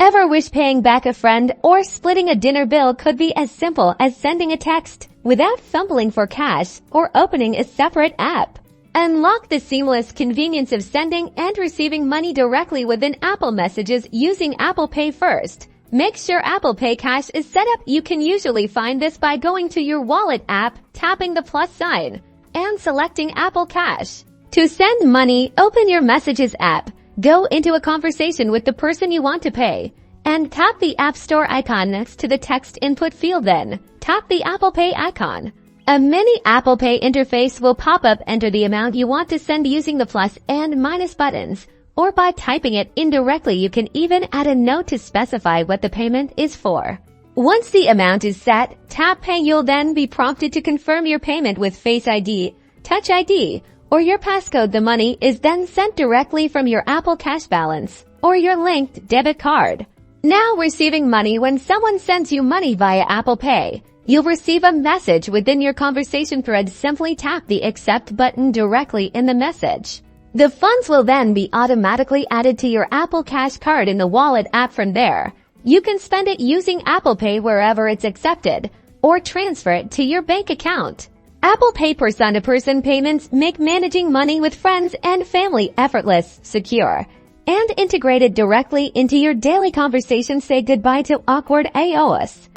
Ever wish paying back a friend or splitting a dinner bill could be as simple as sending a text without fumbling for cash or opening a separate app? Unlock the seamless convenience of sending and receiving money directly within Apple Messages using Apple Pay first. Make sure Apple Pay Cash is set up. You can usually find this by going to your Wallet app, tapping the plus sign, and selecting Apple Cash. To send money, open your Messages app, go into a conversation with the person you want to pay, and tap the App Store icon next to the text input field. Then tap the Apple Pay icon. A mini Apple Pay interface will pop up. Enter the amount you want to send using the plus and minus buttons, or by typing it in directly. You can even add a note to specify what the payment is for. Once the amount is set, tap Pay. You'll then be prompted to confirm your payment with Face ID, Touch ID, or your passcode. The money is then sent directly from your Apple Cash balance or your linked debit card. Now, receiving money. When someone sends you money via Apple Pay, you'll receive a message within your conversation thread. Simply tap the Accept button directly in the message. The funds will then be automatically added to your Apple Cash card in the Wallet app. From there, you can spend it using Apple Pay wherever it's accepted, or transfer it to your bank account. Apple Pay person-to-person payments make managing money with friends and family effortless, secure, and integrated directly into your daily conversations. Say goodbye to awkward chaos.